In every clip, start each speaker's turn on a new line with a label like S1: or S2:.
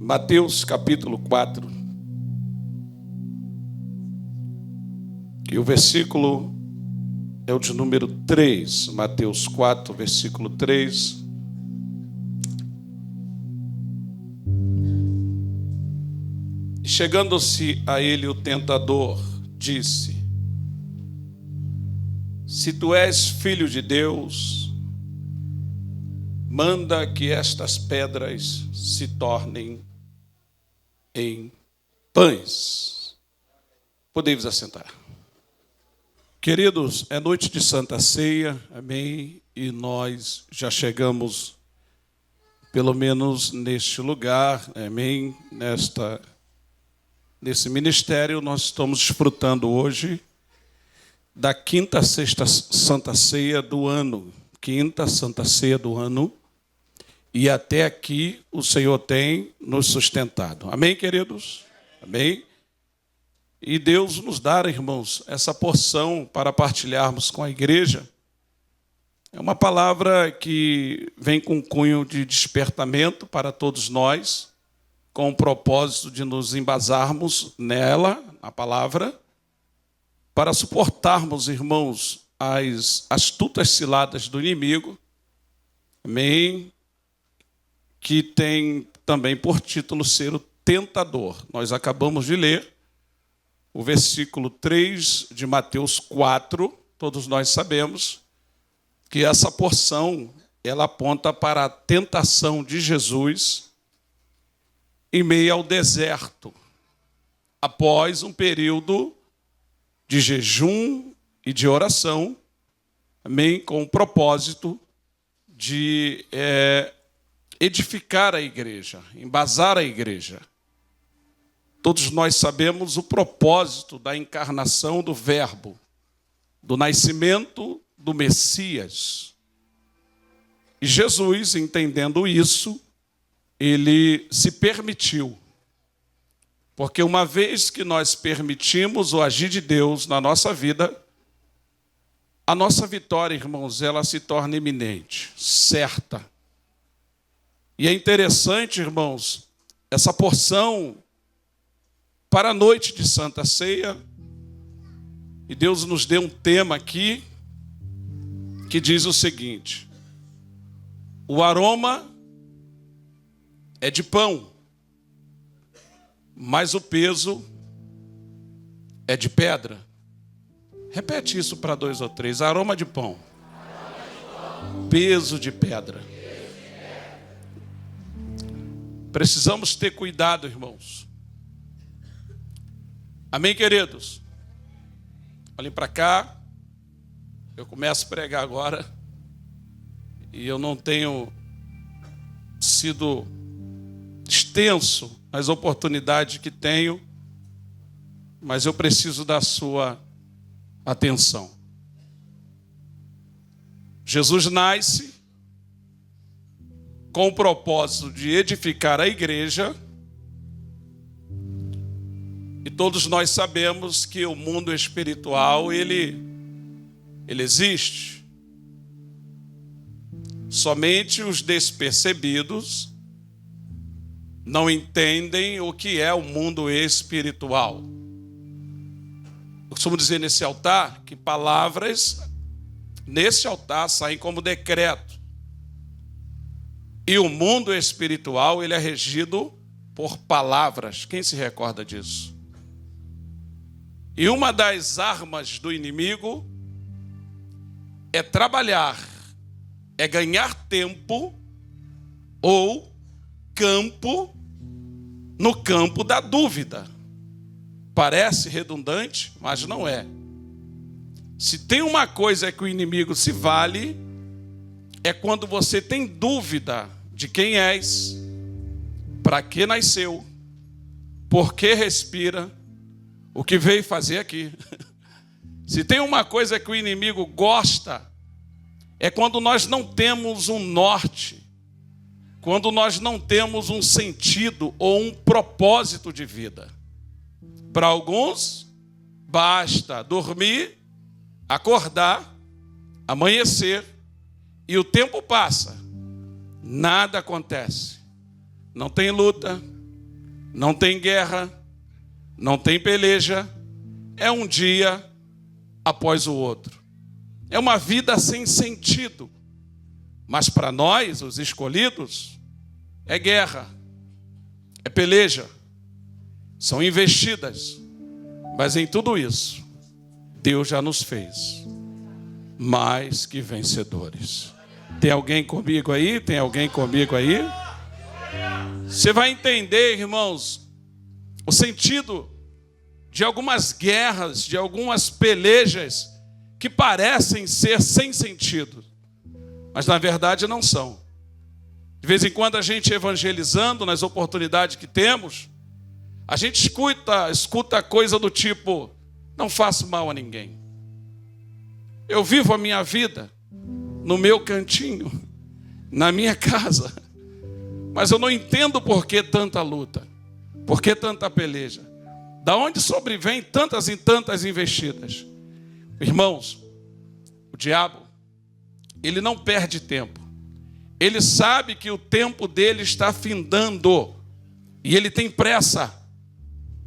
S1: Mateus capítulo 4, e o versículo é o de número 3. Mateus 4, versículo 3. E chegando-se a ele o tentador, disse: se tu és filho de Deus, manda que estas pedras se tornem em pães. Podemos assentar. Queridos, é noite de Santa Ceia, amém? E nós já chegamos, pelo menos neste lugar, amém? Nesse ministério, nós estamos desfrutando hoje da quinta sexta Santa Ceia do ano. Quinta Santa Ceia do ano. E até aqui o Senhor tem nos sustentado. Amém, queridos? Amém? E Deus nos dá, irmãos, essa porção para partilharmos com a igreja. É uma palavra que vem com cunho de despertamento para todos nós, com o propósito de nos embasarmos nela, na palavra, para suportarmos, irmãos, as astutas ciladas do inimigo. Amém? Que tem também por título ser o tentador. Nós acabamos de ler o versículo 3 de Mateus 4, todos nós sabemos que essa porção ela aponta para a tentação de Jesus em meio ao deserto, após um período de jejum e de oração, amém, com o propósito de edificar a igreja, embasar a igreja. Todos nós sabemos o propósito da encarnação do Verbo, do nascimento do Messias. E Jesus, entendendo isso, ele se permitiu. Porque uma vez que nós permitimos o agir de Deus na nossa vida, a nossa vitória, irmãos, ela se torna iminente, certa. E é interessante, irmãos, essa porção para a noite de Santa Ceia. E Deus nos deu um tema aqui que diz o seguinte: o aroma é de pão, mas o peso é de pedra. Repete isso para 2 ou 3. Aroma de pão, peso de pedra. Precisamos ter cuidado, irmãos. Amém, queridos? Olhem para cá. Eu começo a pregar agora. E eu não tenho sido extenso nas oportunidades que tenho, mas eu preciso da sua atenção. Jesus nasce com o propósito de edificar a igreja. E todos nós sabemos que o mundo espiritual, ele existe. Somente os despercebidos não entendem o que é o mundo espiritual. Eu costumo dizer nesse altar que palavras nesse altar saem como decreto. E o mundo espiritual, ele é regido por palavras. Quem se recorda disso? E uma das armas do inimigo é trabalhar, é ganhar tempo ou campo no campo da dúvida. Parece redundante, mas não é. Se tem uma coisa que o inimigo se vale, é quando você tem dúvida de quem és, para que nasceu, por que respira, o que veio fazer aqui. Se tem uma coisa que o inimigo gosta, é quando nós não temos um norte, quando nós não temos um sentido ou um propósito de vida. Para alguns, basta dormir, acordar, amanhecer, e o tempo passa. Nada acontece. Não tem luta, não tem guerra, não tem peleja, é um dia após o outro. É uma vida sem sentido. Mas para nós, os escolhidos, é guerra, é peleja, são investidas. Mas em tudo isso, Deus já nos fez mais que vencedores. Tem alguém comigo aí? Tem alguém comigo aí? Você vai entender, irmãos, o sentido de algumas guerras, de algumas pelejas que parecem ser sem sentido, mas na verdade não são. De vez em quando a gente evangelizando nas oportunidades que temos, a gente escuta coisa do tipo: não faço mal a ninguém. Eu vivo a minha vida no meu cantinho, na minha casa, mas eu não entendo por que tanta luta, por que tanta peleja, da onde sobrevém tantas e tantas investidas. Irmãos, o diabo, ele não perde tempo. Ele sabe que o tempo dele está findando. E ele tem pressa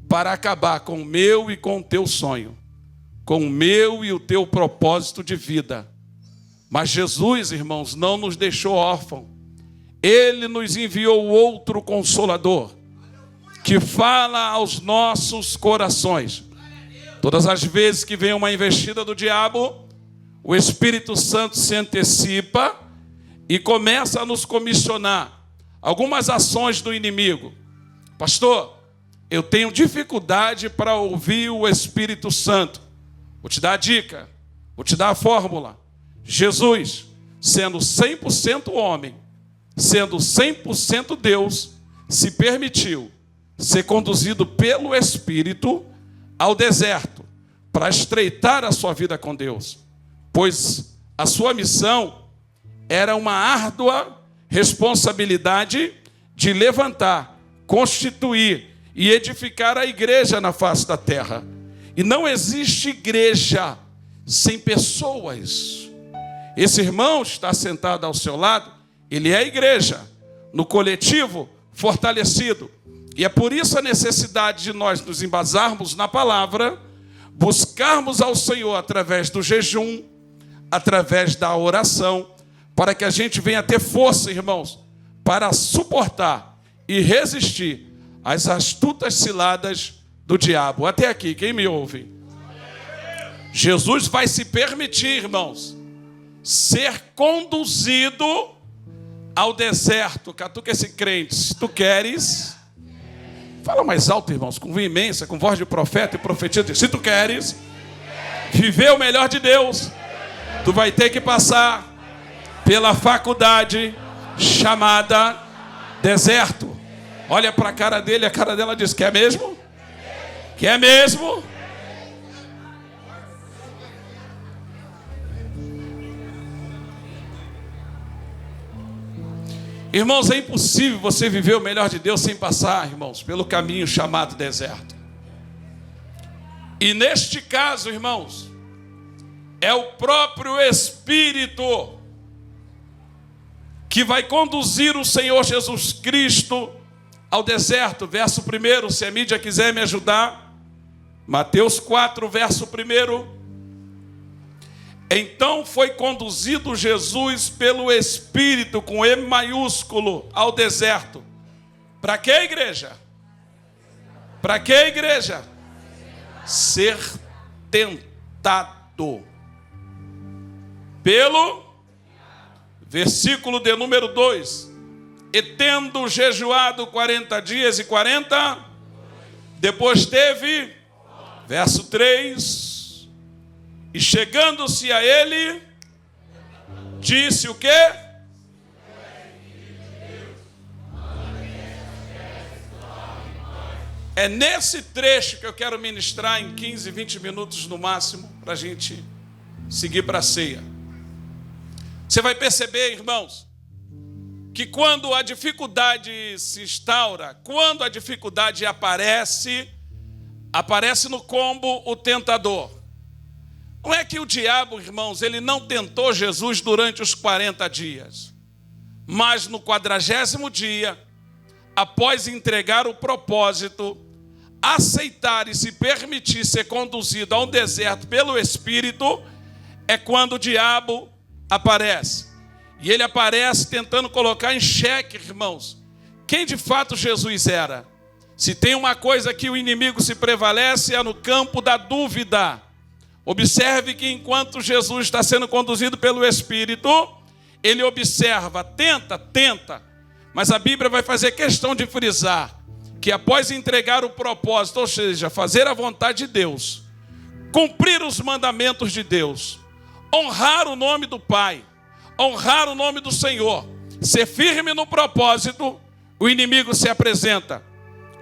S1: para acabar com o meu e com o teu sonho, com o meu e o teu propósito de vida. Mas Jesus, irmãos, não nos deixou órfãos. Ele nos enviou outro Consolador, que fala aos nossos corações. Todas as vezes que vem uma investida do diabo, o Espírito Santo se antecipa e começa a nos comissionar algumas ações do inimigo. Pastor, eu tenho dificuldade para ouvir o Espírito Santo. Vou te dar a dica, vou te dar a fórmula. Jesus, sendo 100% homem, sendo 100% Deus, se permitiu ser conduzido pelo Espírito ao deserto para estreitar a sua vida com Deus, pois a sua missão era uma árdua responsabilidade de levantar, constituir e edificar a igreja na face da terra. E não existe igreja sem pessoas. Esse irmão está sentado ao seu lado, ele é a igreja, no coletivo fortalecido. E é por isso a necessidade de nós nos embasarmos na palavra, buscarmos ao Senhor através do jejum, através da oração, para que a gente venha ter força, irmãos, para suportar e resistir às astutas ciladas do diabo. Até aqui, quem me ouve? Jesus vai se permitir, irmãos, ser conduzido ao deserto. Catuca esse crente, se tu queres... Fala mais alto, irmãos, com veemência, com voz de profeta e profetiza. Se tu queres viver o melhor de Deus, tu vai ter que passar pela faculdade chamada deserto. Olha para a cara dele, a cara dela diz: quer mesmo? Quer mesmo? Irmãos, é impossível você viver o melhor de Deus sem passar, irmãos, pelo caminho chamado deserto. E neste caso, irmãos, é o próprio Espírito que vai conduzir o Senhor Jesus Cristo ao deserto. Verso 1, se a mídia quiser me ajudar, Mateus 4, verso 1. Então foi conduzido Jesus pelo Espírito, com E maiúsculo, ao deserto. Para que, igreja? Para que, igreja? Ser tentado pelo, versículo de número 2. E tendo jejuado 40 dias e 40, depois teve, verso 3... E chegando-se a ele, disse o quê? É nesse trecho que eu quero ministrar em 15, 20 minutos no máximo, para a gente seguir para a ceia. Você vai perceber, irmãos, que quando a dificuldade se instaura, quando a dificuldade aparece no combo o tentador. Não é que o diabo, irmãos, ele não tentou Jesus durante os 40 dias. Mas no 40º dia, após entregar o propósito, aceitar e se permitir ser conduzido a um deserto pelo Espírito, é quando o diabo aparece. E ele aparece tentando colocar em xeque, irmãos, quem de fato Jesus era. Se tem uma coisa que o inimigo se prevalece, é no campo da dúvida. Observe que enquanto Jesus está sendo conduzido pelo Espírito, ele observa, tenta, mas a Bíblia vai fazer questão de frisar que após entregar o propósito, ou seja, fazer a vontade de Deus, cumprir os mandamentos de Deus, honrar o nome do Pai, honrar o nome do Senhor, ser firme no propósito, o inimigo se apresenta.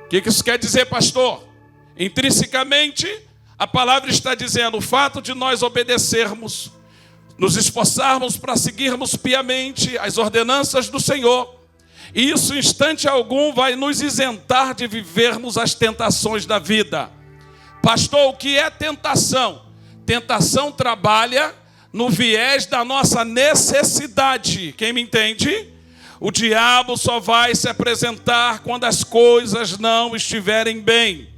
S1: O que isso quer dizer, pastor? Intrinsecamente, a palavra está dizendo, o fato de nós obedecermos, nos esforçarmos para seguirmos piamente as ordenanças do Senhor, e isso, instante algum, vai nos isentar de vivermos as tentações da vida. Pastor, o que é tentação? Tentação trabalha no viés da nossa necessidade. Quem me entende? O diabo só vai se apresentar quando as coisas não estiverem bem.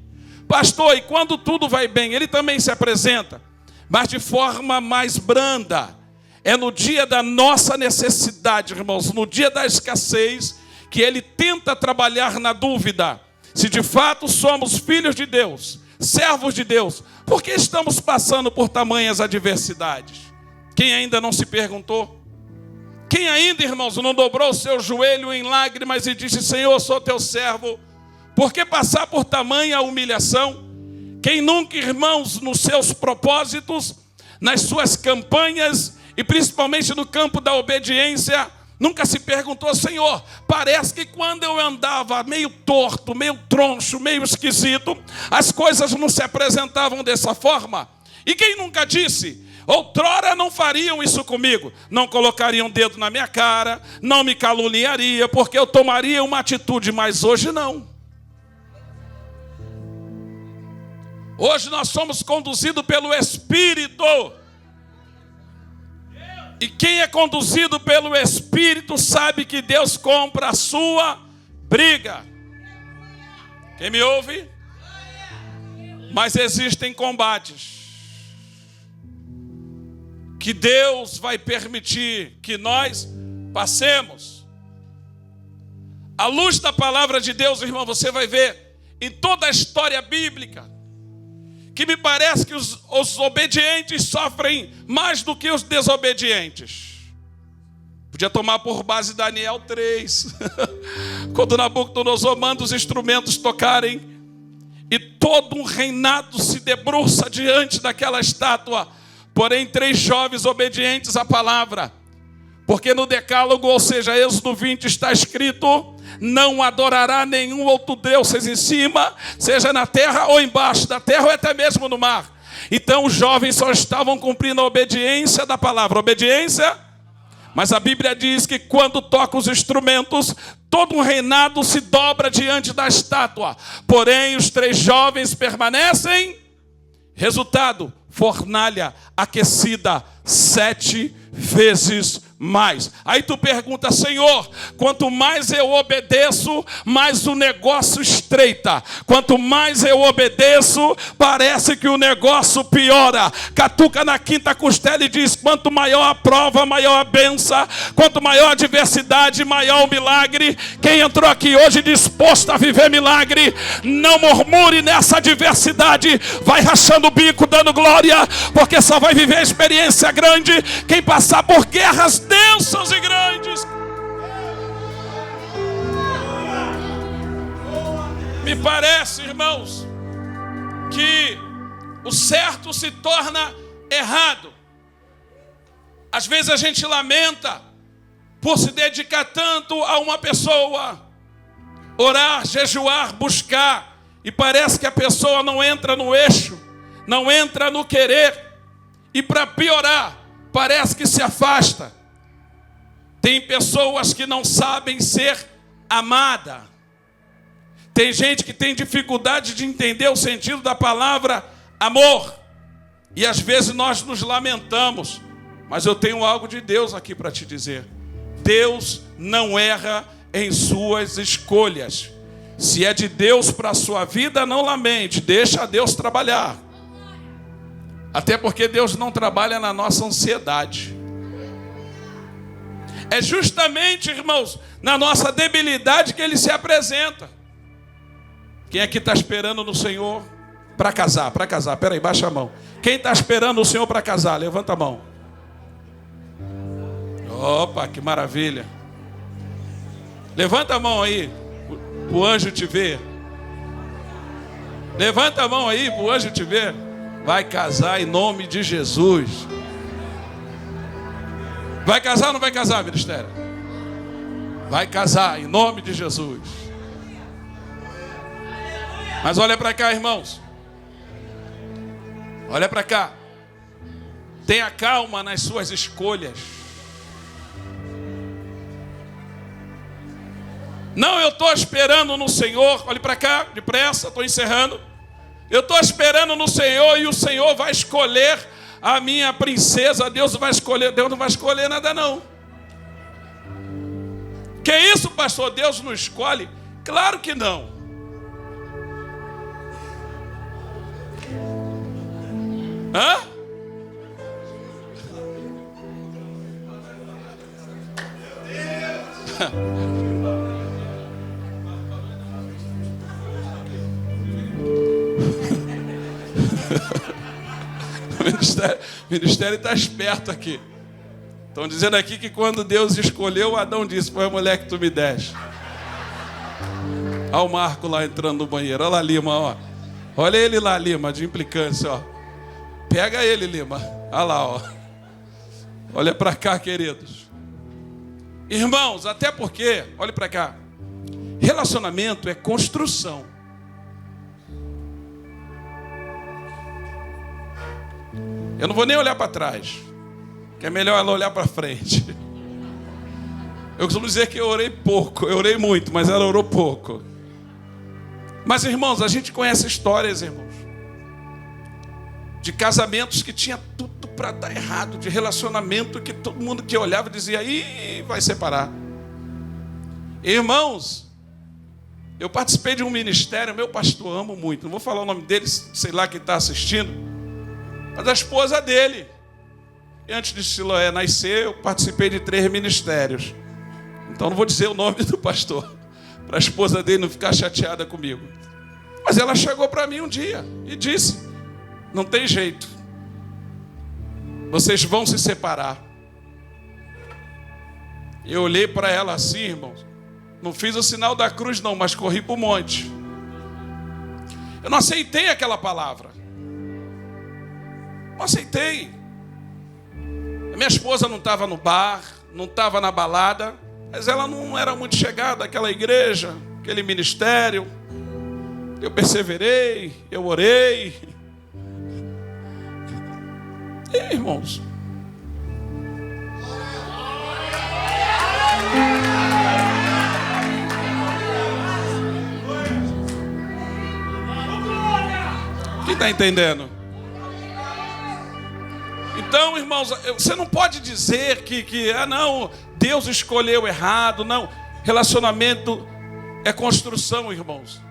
S1: Pastor, e quando tudo vai bem? Ele também se apresenta, mas de forma mais branda. É no dia da nossa necessidade, irmãos, no dia da escassez, que ele tenta trabalhar na dúvida. Se de fato somos filhos de Deus, servos de Deus, por que estamos passando por tamanhas adversidades? Quem ainda não se perguntou? Quem ainda, irmãos, não dobrou o seu joelho em lágrimas e disse, Senhor, sou teu servo, por que passar por tamanha humilhação? Quem nunca, irmãos, nos seus propósitos, nas suas campanhas, e principalmente no campo da obediência, nunca se perguntou, Senhor, parece que quando eu andava meio torto, meio troncho, meio esquisito, as coisas não se apresentavam dessa forma? E quem nunca disse, outrora não fariam isso comigo, não colocariam um dedo na minha cara, não me caluniaria, porque eu tomaria uma atitude, mas hoje não. Hoje nós somos conduzidos pelo Espírito. E quem é conduzido pelo Espírito sabe que Deus compra a sua briga. Quem me ouve? Mas existem combates que Deus vai permitir que nós passemos. À luz da palavra de Deus, irmão, você vai ver em toda a história bíblica que me parece que os obedientes sofrem mais do que os desobedientes. Podia tomar por base Daniel 3. Quando Nabucodonosor manda os instrumentos tocarem e todo um reinado se debruça diante daquela estátua. Porém, 3 jovens obedientes à palavra. Porque no decálogo, ou seja, Êxodo 20, está escrito, não adorará nenhum outro Deus, seja em cima, seja na terra ou embaixo da terra, ou até mesmo no mar. Então os jovens só estavam cumprindo a obediência da palavra. Obediência, mas a Bíblia diz que quando toca os instrumentos, todo um reinado se dobra diante da estátua. Porém, os 3 jovens permanecem. Resultado, fornalha aquecida 7 vezes mais. Aí tu pergunta, Senhor, quanto mais eu obedeço, mais o negócio estreita. Quanto mais eu obedeço, parece que o negócio piora. Catuca na quinta costela e diz, quanto maior a prova, maior a benção. Quanto maior a adversidade, maior o milagre. Quem entrou aqui hoje disposto a viver milagre, não murmure nessa adversidade. Vai rachando o bico, dando glória, porque só vai viver experiência grande quem passar por guerras densas e grandes. Me parece, irmãos, que o certo se torna errado. Às vezes a gente lamenta por se dedicar tanto a uma pessoa, orar, jejuar, buscar, e parece que a pessoa não entra no eixo, não entra no querer, e para piorar, parece que se afasta. Tem pessoas que não sabem ser amada. Tem gente que tem dificuldade de entender o sentido da palavra amor. E às vezes nós nos lamentamos. Mas eu tenho algo de Deus aqui para te dizer. Deus não erra em suas escolhas. Se é de Deus para a sua vida, não lamente, deixa Deus trabalhar. Até porque Deus não trabalha na nossa ansiedade. É justamente, irmãos, na nossa debilidade que Ele se apresenta. Quem aqui está esperando no Senhor para casar? Para casar, peraí, baixa a mão. Quem está esperando o Senhor para casar? Levanta a mão. Opa, que maravilha. Levanta a mão aí, o anjo te vê. Levanta a mão aí, o anjo te vê. Vai casar em nome de Jesus. Vai casar ou não vai casar, ministério? Vai casar em nome de Jesus. Mas olha para cá, irmãos. Olha para cá. Tenha calma nas suas escolhas. Não, eu estou esperando no Senhor. Olhe para cá, depressa, estou encerrando. Eu estou esperando no Senhor e o Senhor vai escolher a minha princesa. Deus vai escolher. Deus não vai escolher nada, não. Que isso, pastor? Deus não escolhe? Claro que não. Hã? O ministério está esperto aqui. Estão dizendo aqui que quando Deus escolheu, Adão disse: foi a mulher que tu me deste. Olha o Marco lá entrando no banheiro. Olha lá, Lima, ó. Olha ele lá, Lima, de implicância, ó. Pega ele, Lima. Olha lá, ó. Olha para cá, queridos. Irmãos, até porque, olhe para cá. Relacionamento é construção. Eu não vou nem olhar para trás, que é melhor ela olhar para frente. Eu costumo dizer que eu orei pouco, eu orei muito, mas ela orou pouco. Mas, irmãos, a gente conhece histórias, irmãos, de casamentos que tinha tudo para dar errado, de relacionamento que todo mundo que olhava dizia: ih, vai separar. Irmãos, eu participei de um ministério, meu pastor, amo muito, não vou falar o nome dele, sei lá quem está assistindo, mas a esposa dele, e antes de Siloé nascer, eu participei de 3 ministérios. Então não vou dizer o nome do pastor, para a esposa dele não ficar chateada comigo. Mas ela chegou para mim um dia e disse: não tem jeito, vocês vão se separar. Eu olhei para ela assim, irmãos, não fiz o sinal da cruz não, mas corri para o monte. Eu não aceitei aquela palavra. Não aceitei. A minha esposa não estava no bar, não estava na balada, mas ela não era muito chegada àquela igreja, aquele ministério. Eu perseverei, eu orei. E, irmãos, quem está entendendo? Então, irmãos, você não pode dizer que não, Deus escolheu errado. Não, relacionamento é construção, irmãos.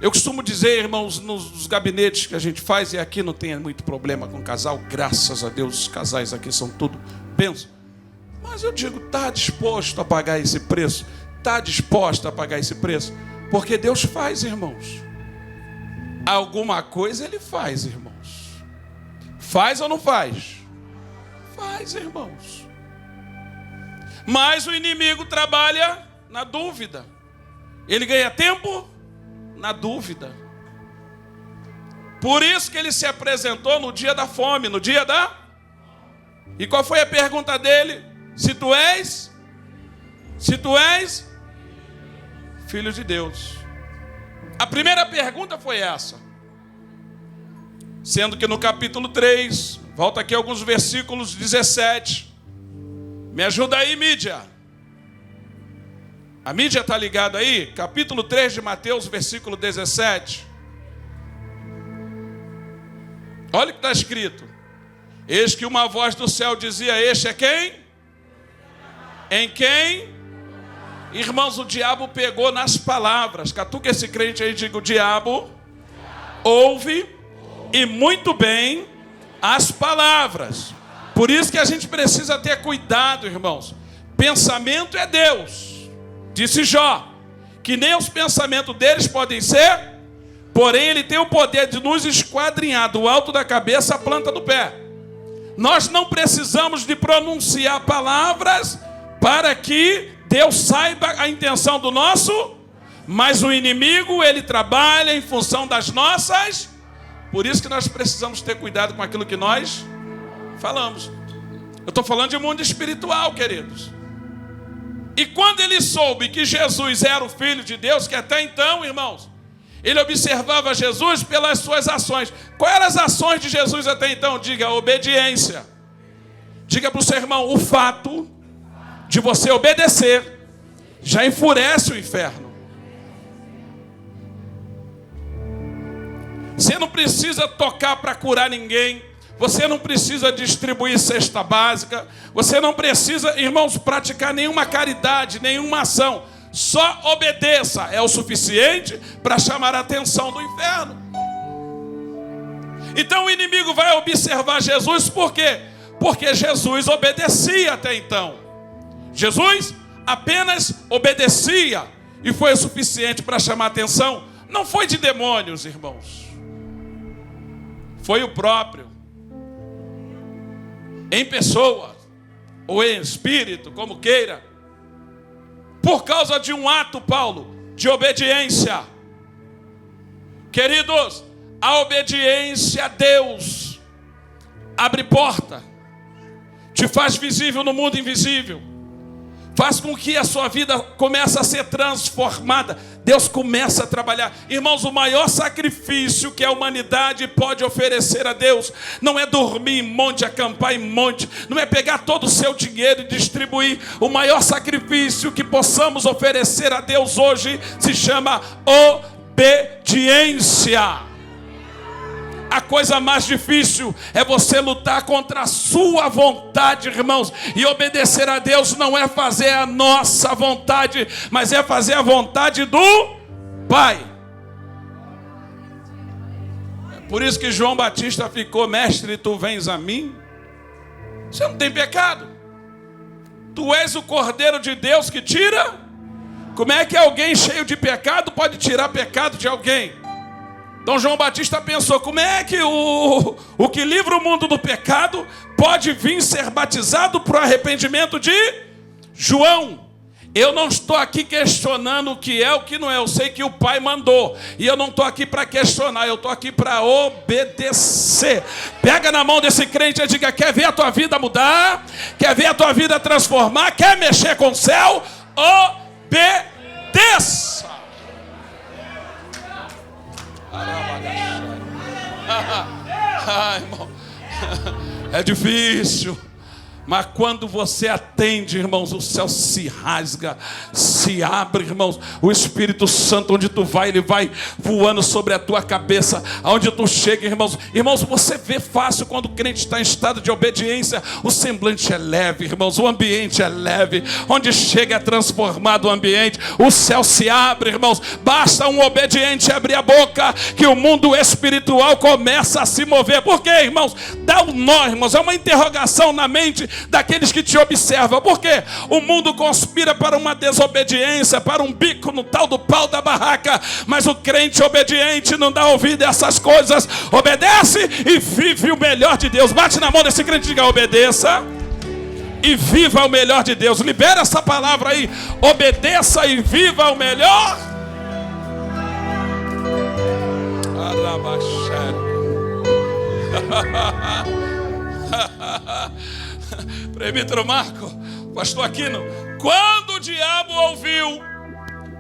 S1: Eu costumo dizer, irmãos, nos gabinetes que a gente faz, e aqui não tem muito problema com casal, graças a Deus, os casais aqui são tudo bênção. Mas eu digo, está disposto a pagar esse preço? Está disposto a pagar esse preço? Porque Deus faz, irmãos. Alguma coisa Ele faz, irmãos. Faz ou não faz? Faz, irmãos. Mas o inimigo trabalha na dúvida. Ele ganha tempo na dúvida. Por isso que ele se apresentou no dia da fome, no dia da... E qual foi a pergunta dele? Se tu és filho de Deus. A primeira pergunta foi essa. Sendo que no capítulo 3, volta aqui alguns versículos 17. Me ajuda aí, mídia. A mídia está ligada aí? Capítulo 3 de Mateus, versículo 17. Olha o que está escrito. Eis que uma voz do céu dizia: este é quem? Em quem Irmãos, o diabo pegou nas palavras. Catuca esse crente aí e diga: o diabo ouve e muito bem as palavras. Por isso que a gente precisa ter cuidado, irmãos. Pensamento é Deus. Disse Jó, que nem os pensamentos deles podem ser, porém ele tem o poder de nos esquadrinhar do alto da cabeça à planta do pé. Nós não precisamos de pronunciar palavras para que Deus saiba a intenção do nosso, mas o inimigo, ele trabalha em função das nossas. Por isso que nós precisamos ter cuidado com aquilo que nós falamos. Eu estou falando de mundo espiritual, queridos. E quando ele soube que Jesus era o Filho de Deus, que até então, irmãos, ele observava Jesus pelas suas ações. Quais eram as ações de Jesus até então? Diga: obediência. Diga para o seu irmão: o fato de você obedecer já enfurece o inferno. Você não precisa tocar para curar ninguém. Você não precisa distribuir cesta básica. Você não precisa, irmãos, praticar nenhuma caridade, nenhuma ação. Só obedeça. É o suficiente para chamar a atenção do inferno. Então o inimigo vai observar Jesus. Por quê? Porque Jesus obedecia até então. Jesus apenas obedecia e foi o suficiente para chamar a atenção. Não foi de demônios, irmãos. Foi o próprio, em pessoa ou em espírito, como queira, por causa de um ato, Paulo, de obediência. Queridos, a obediência a Deus abre porta, te faz visível no mundo invisível, faz com que a sua vida comece a ser transformada. Deus começa a trabalhar. Irmãos, o maior sacrifício que a humanidade pode oferecer a Deus não é dormir em monte, acampar em monte, não é pegar todo o seu dinheiro e distribuir. O maior sacrifício que possamos oferecer a Deus hoje se chama obediência. A coisa mais difícil é você lutar contra a sua vontade, irmãos. E obedecer a Deus não é fazer a nossa vontade, mas é fazer a vontade do Pai. Por isso que João Batista ficou: mestre, tu vens a mim? Você não tem pecado. Tu és o Cordeiro de Deus que tira. Como é que alguém cheio de pecado pode tirar pecado de alguém? Então João Batista pensou: como é que o que livra o mundo do pecado pode vir ser batizado para o arrependimento de João? Eu não estou aqui questionando o que é, o que não é. Eu sei que o Pai mandou. E eu não estou aqui para questionar, eu estou aqui para obedecer. Pega na mão desse crente e diga: quer ver a tua vida mudar? Quer ver a tua vida transformar? Quer mexer com o céu? Obedeça. Irmão, é difícil, mas quando você atende, irmãos, o céu se rasga, se abre, irmãos. O Espírito Santo, onde tu vai, ele vai voando sobre a tua cabeça. Aonde tu chega, irmãos. Irmãos, você vê fácil quando o crente está em estado de obediência. O semblante é leve, irmãos. O ambiente é leve. Onde chega é transformado o ambiente. O céu se abre, irmãos. Basta um obediente abrir a boca que o mundo espiritual começa a se mover. Por quê, irmãos? Dá um nó, irmãos. É uma interrogação na mente daqueles que te observam. Por quê? O mundo conspira para uma desobediência, para um bico no tal do pau da barraca, mas o crente obediente não dá ouvido a essas coisas. Obedece e vive o melhor de Deus. Bate na mão desse crente e diga: obedeça e viva o melhor de Deus. Libera essa palavra aí: obedeça e viva o melhor. Presbítero Marco, pastor Aquino, quando o diabo ouviu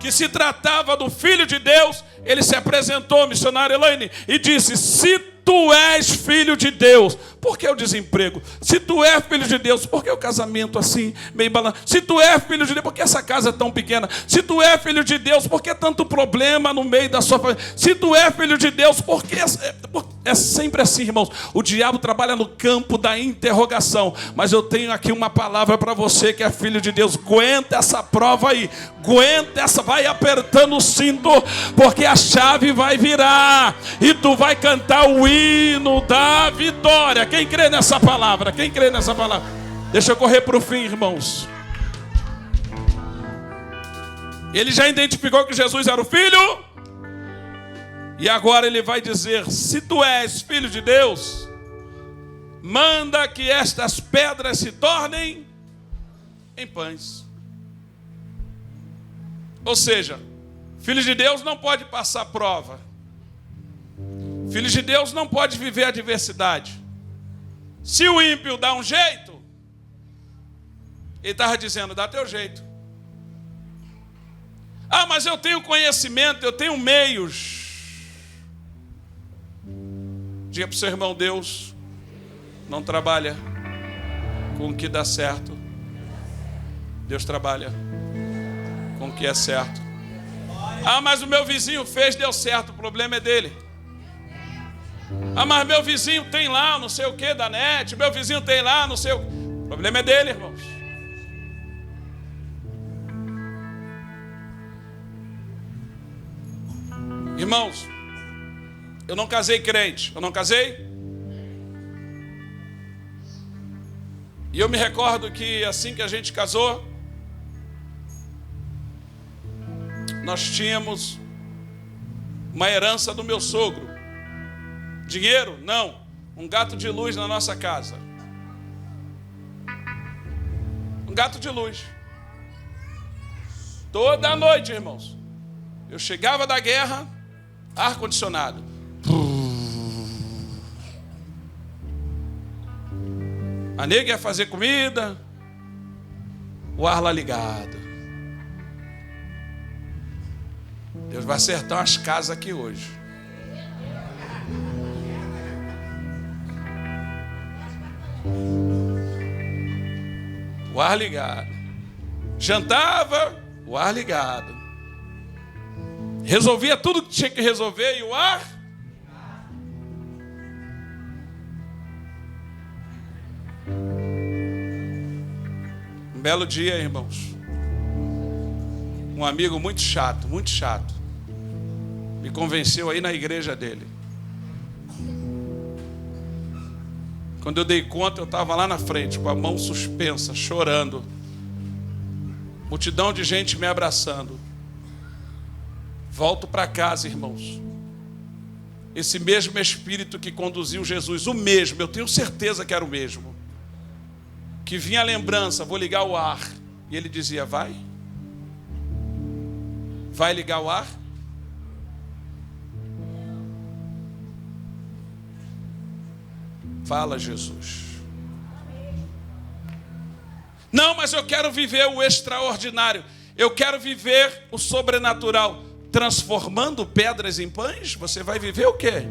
S1: que se tratava do Filho de Deus, ele se apresentou, missionário Elaine, e disse: se tu és filho de Deus, por que o desemprego? Se tu é filho de Deus, por que o casamento assim, meio balançado? Se tu é filho de Deus, por que essa casa é tão pequena? Se tu é filho de Deus, por que tanto problema no meio da sua família? Se tu é filho de Deus, por que... É sempre assim, irmãos. O diabo trabalha no campo da interrogação. Mas eu tenho aqui uma palavra para você que é filho de Deus. Aguenta essa prova aí. Aguenta essa, vai apertando o cinto, porque a chave vai virar. E tu vai cantar o hino da vitória. Quem crê nessa palavra? Quem crê nessa palavra? Deixa eu correr para o fim, irmãos. Ele já identificou que Jesus era o Filho. E agora ele vai dizer: se tu és filho de Deus, manda que estas pedras se tornem em pães. Ou seja, filho de Deus não pode passar prova. Filho de Deus não pode viver adversidade. Se o ímpio dá um jeito, ele estava dizendo: dá teu jeito. Ah, mas eu tenho conhecimento, eu tenho meios. Diga para o seu irmão: Deus não trabalha com o que dá certo. Deus trabalha com o que é certo. Ah, mas o meu vizinho fez, deu certo. O problema é dele. Ah, mas meu vizinho tem lá não sei o que da net. Meu vizinho tem lá não sei o que. O problema é dele, irmãos. Irmãos, eu não casei crente. Eu não casei? E eu me recordo que assim que a gente casou, nós tínhamos uma herança do meu sogro. Dinheiro? Não. Um gato de luz na nossa casa. Um gato de luz. Toda noite, irmãos. Eu chegava da guerra, ar-condicionado. A nega ia fazer comida, o ar lá ligado. Deus vai acertar umas casas aqui hoje. O ar ligado. Jantava, o ar ligado. Resolvia tudo que tinha que resolver e o ar. Um belo dia, irmãos, um amigo muito chato, me convenceu aí na igreja dele. Quando eu dei conta, eu estava lá na frente, com a mão suspensa, chorando. Multidão de gente me abraçando. Volto para casa, irmãos. Esse mesmo Espírito que conduziu Jesus, o mesmo, eu tenho certeza que era o mesmo. Que vinha a lembrança, vou ligar o ar. E ele dizia: vai? Vai ligar o ar? Fala, Jesus. Não, mas eu quero viver o extraordinário. Eu quero viver o sobrenatural. Transformando pedras em pães? Você vai viver o quê?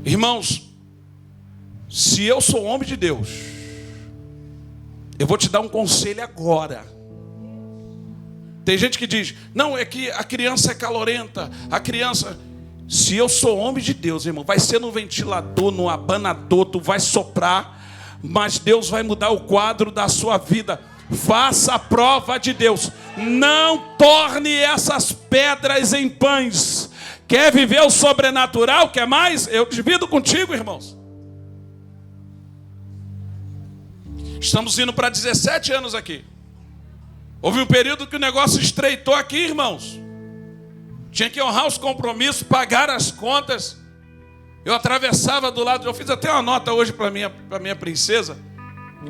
S1: Irmãos, se eu sou homem de Deus, eu vou te dar um conselho agora. Tem gente que diz: não, é que a criança é calorenta. A criança... Se eu sou homem de Deus, irmão, vai ser no ventilador, no abanador, tu vai soprar, mas Deus vai mudar o quadro da sua vida. Faça a prova de Deus. Não torne essas pedras em pães. Quer viver o sobrenatural? Quer mais? Eu divido contigo, irmãos. Estamos indo para 17 anos aqui. Houve um período que o negócio estreitou aqui, irmãos. Tinha que honrar os compromissos, pagar as contas. Eu atravessava do lado, eu fiz até uma nota hoje para minha princesa.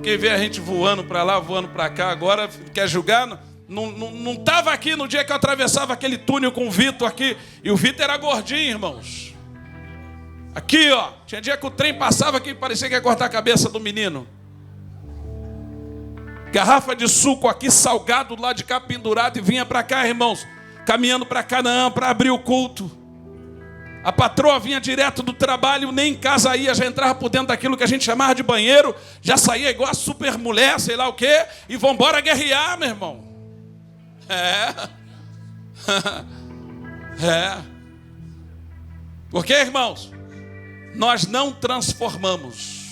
S1: Quem vê a gente voando para lá, voando para cá, agora quer julgar. Não estava aqui no dia que eu atravessava aquele túnel com o Vitor aqui. E o Vitor era gordinho, irmãos. Aqui, ó. Tinha dia que o trem passava aqui e parecia que ia cortar a cabeça do menino. Garrafa de suco aqui, salgado lá de cá pendurado, e vinha para cá, irmãos, caminhando para Canaã para abrir o culto. A patroa vinha direto do trabalho, nem em casa ia, já entrava por dentro daquilo que a gente chamava de banheiro, já saía igual a super mulher, sei lá o quê, e vambora guerrear, meu irmão. Porque, irmãos, nós não transformamos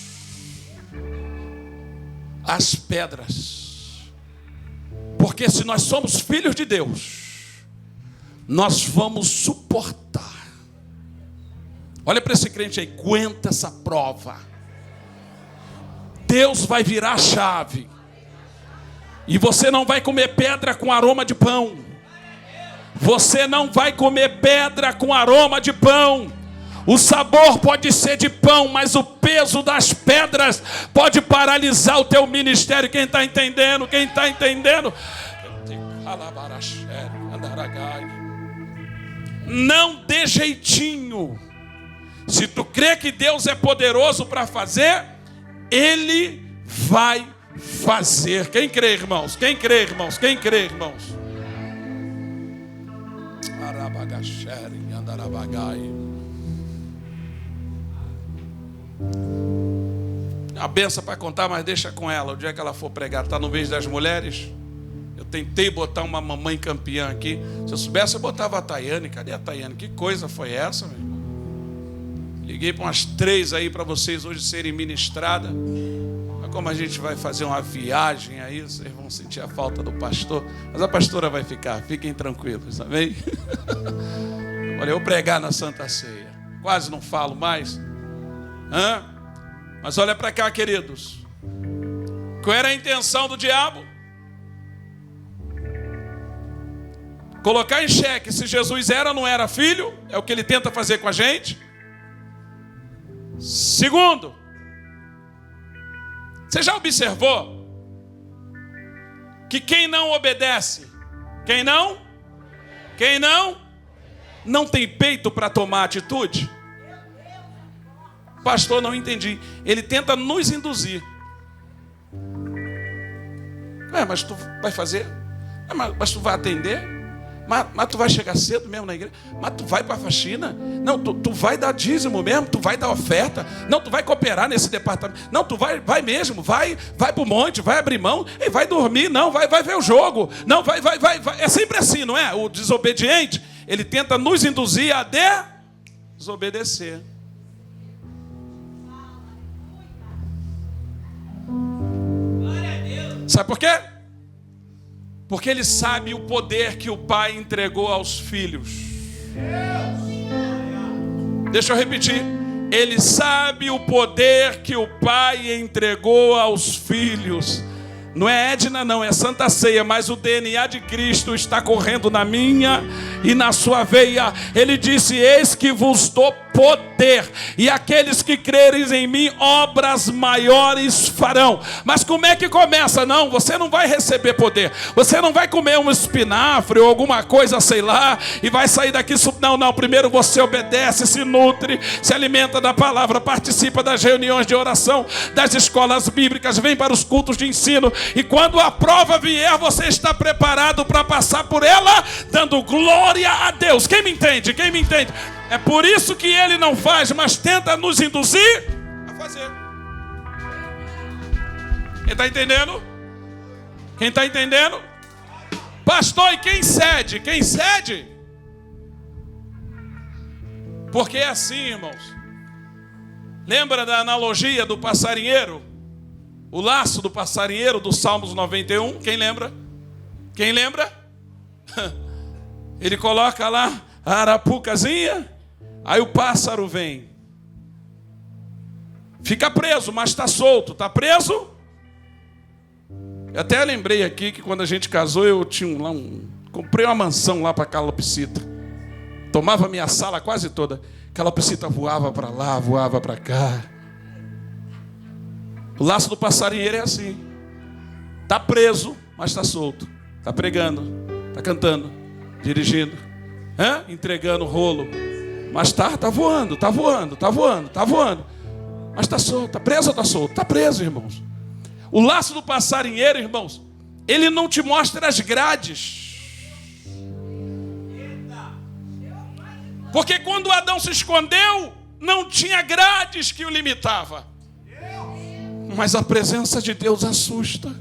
S1: as pedras, porque se nós somos filhos de Deus, nós vamos suportar. Olha para esse crente aí, aguenta essa prova. Deus vai virar a chave. E você não vai comer pedra com aroma de pão. Você não vai comer pedra com aroma de pão. O sabor pode ser de pão, mas o peso das pedras pode paralisar o teu ministério. Quem está entendendo? Quem está entendendo? Não dê jeitinho. Se tu crê que Deus é poderoso para fazer, Ele vai fazer. Quem crê, irmãos? Quem crê, irmãos? Quem crê, irmãos? A benção para contar, mas deixa com ela. O dia que ela for pregar, está no mês das mulheres. Eu tentei botar uma mamãe campeã aqui. Se eu soubesse, eu botava a Tayane. Cadê a Tayane? Que coisa foi essa, meu irmão? Liguei para umas 3 aí para vocês hoje serem ministradas. Mas como a gente vai fazer uma viagem aí, vocês vão sentir a falta do pastor. Mas a pastora vai ficar, fiquem tranquilos, amém? Olha, eu pregar na Santa Ceia. Quase não falo mais. Mas olha para cá, queridos. Qual era a intenção do diabo? Colocar em xeque se Jesus era ou não era filho. É o que ele tenta fazer com a gente. Segundo, você já observou que quem não obedece, quem não tem peito para tomar atitude? Pastor, não entendi. Ele tenta nos induzir. Mas tu vai fazer? Mas tu vai atender? Mas tu vai chegar cedo mesmo na igreja? Mas tu vai para a faxina? Não, tu vai dar dízimo mesmo? Tu vai dar oferta? Não, tu vai cooperar nesse departamento? Não, tu vai mesmo? Vai para o monte, vai abrir mão e vai dormir? Não, vai ver o jogo? Não, vai. É sempre assim, não é? O desobediente, ele tenta nos induzir a desobedecer. Sabe por quê? Porque ele sabe o poder que o pai entregou aos filhos. Deixa eu repetir. Ele sabe o poder que o pai entregou aos filhos. Não é Edna, não, é Santa Ceia, mas o DNA de Cristo está correndo na minha e na sua veia. Ele disse: eis que vos dou poder, e aqueles que crerem em mim, obras maiores farão. Mas como é que começa? Não, você não vai receber poder. Você não vai comer um espinafre ou alguma coisa, sei lá, e vai sair daqui. Não, primeiro você obedece, se nutre, se alimenta da palavra, participa das reuniões de oração, das escolas bíblicas, vem para os cultos de ensino. E quando a prova vier, você está preparado para passar por ela, dando glória a Deus. Quem me entende? Quem me entende? É por isso que ele não faz, mas tenta nos induzir a fazer. Quem está entendendo? Quem está entendendo? Pastor, e quem cede? Quem cede? Porque é assim, irmãos. Lembra da analogia do passarinheiro? O laço do passarinheiro do Salmos 91, quem lembra? Quem lembra? Ele coloca lá a arapucazinha, aí o pássaro vem. Fica preso, mas está solto. Está preso? Eu até lembrei aqui que quando a gente casou, eu tinha comprei uma mansão lá para calopsita. Tomava minha sala quase toda. Calopsita voava para lá, voava para cá. O laço do passarinheiro é assim. Está preso, mas está solto. Está pregando, está cantando, dirigindo, entregando rolo. Mas está voando. Mas está solto. Está preso ou está solto? Está preso, irmãos. O laço do passarinheiro, irmãos, ele não te mostra as grades. Porque quando Adão se escondeu, não tinha grades que o limitava. Mas a presença de Deus assusta.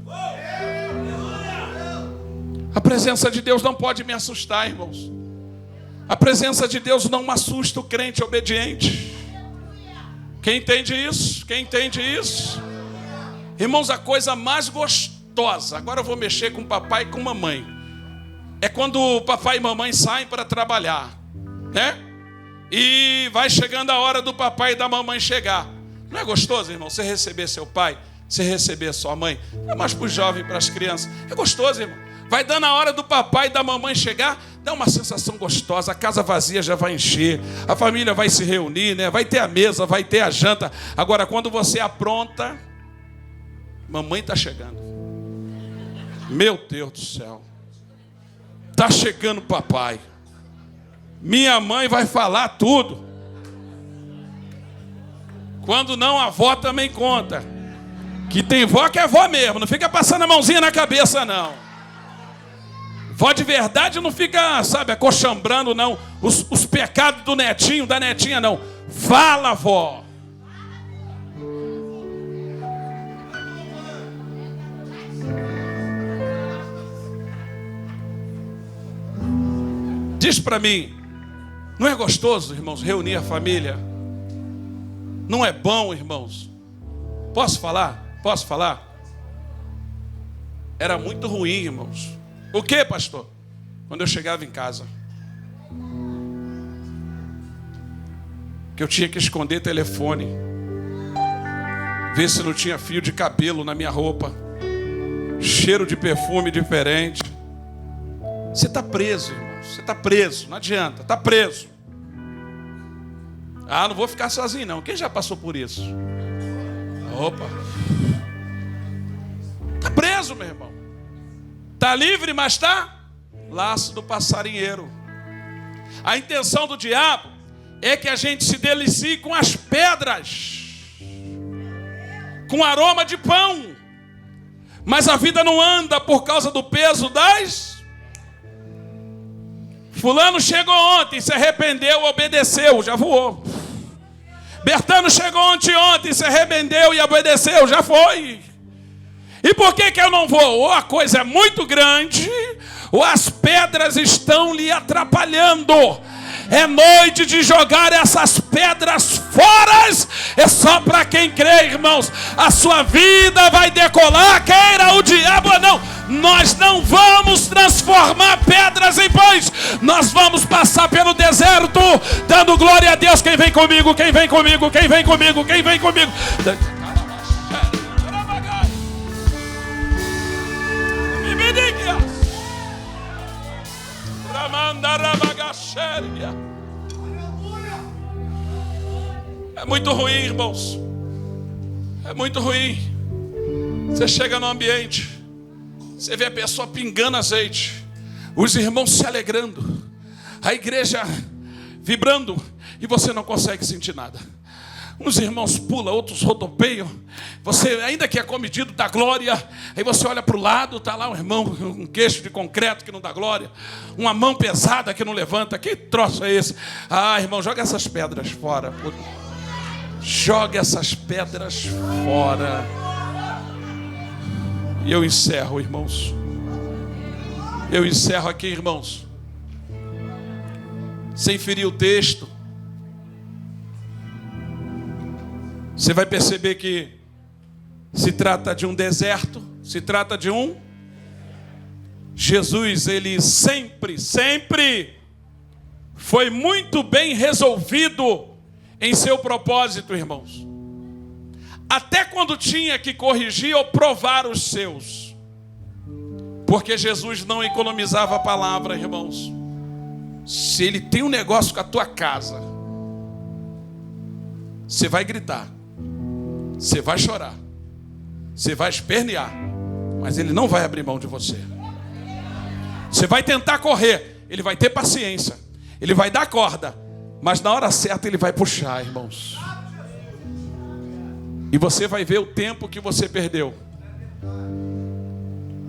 S1: A presença de Deus não pode me assustar, irmãos. A presença de Deus não assusta o crente obediente. Quem entende isso? Quem entende isso? Irmãos, a coisa mais gostosa, agora eu vou mexer com papai e com mamãe, é quando o papai e mamãe saem para trabalhar, né? E vai chegando a hora do papai e da mamãe chegar. Não é gostoso, irmão, você receber seu pai, você receber sua mãe? É mais para os jovens, para as crianças. É gostoso, irmão. Vai dando a hora do papai e da mamãe chegar, dá uma sensação gostosa, a casa vazia já vai encher, a família vai se reunir, né? Vai ter a mesa, vai ter a janta. Agora, quando você apronta, mamãe está chegando. Meu Deus do céu. Está chegando papai. Minha mãe vai falar tudo. Quando não, a avó também conta. Que tem vó que é vó mesmo, não fica passando a mãozinha na cabeça, não. Vó de verdade não fica, sabe, acochambrando, não. Os pecados do netinho, da netinha, não. Fala, vó. Diz para mim, não é gostoso, irmãos, reunir a família? Não é bom, irmãos? Posso falar? Posso falar? Era muito ruim, irmãos. O que, pastor? Quando eu chegava em casa, que eu tinha que esconder telefone, ver se não tinha fio de cabelo na minha roupa, cheiro de perfume diferente. Você está preso, irmão. Você está preso, não adianta, está preso. Ah, não vou ficar sozinho não. Quem já passou por isso? Opa. Está preso, meu irmão. Está livre, mas está laço do passarinheiro. A intenção do diabo é que a gente se delicie com as pedras, com aroma de pão. Mas a vida não anda por causa do peso das... Fulano chegou ontem, se arrependeu, obedeceu, já voou. Bertano chegou ontem, se arrependeu e obedeceu, já foi. E por que eu não vou? Ou a coisa é muito grande, ou as pedras estão lhe atrapalhando. É noite de jogar essas pedras fora. É só para quem crê, irmãos. A sua vida vai decolar, queira o diabo ou não. Nós não vamos transformar pedras em pães. Nós vamos passar pelo deserto, dando glória a Deus. Quem vem comigo, quem vem comigo, quem vem comigo, quem vem comigo. É muito ruim, irmãos. É muito ruim. Você chega no ambiente, você vê a pessoa pingando azeite, os irmãos se alegrando, a igreja vibrando, e você não consegue sentir nada. Uns irmãos pulam, outros rodopeiam. Você ainda que é cometido da glória. Aí você olha para o lado, está lá um irmão com um queixo de concreto que não dá glória, uma mão pesada que não levanta. Que troço é esse? Ah, irmão, joga essas pedras fora. Joga essas pedras fora. E eu encerro, irmãos. Eu encerro aqui, irmãos, sem ferir o texto. Você vai perceber que se trata de um deserto, se trata de um... Jesus, ele sempre foi muito bem resolvido em seu propósito, irmãos. Até quando tinha que corrigir ou provar os seus. Porque Jesus não economizava a palavra, irmãos. Se ele tem um negócio com a tua casa, você vai gritar, você vai chorar, você vai espernear, mas ele não vai abrir mão de você. Você vai tentar correr, ele vai ter paciência, ele vai dar corda, mas na hora certa ele vai puxar, irmãos. E você vai ver o tempo que você perdeu.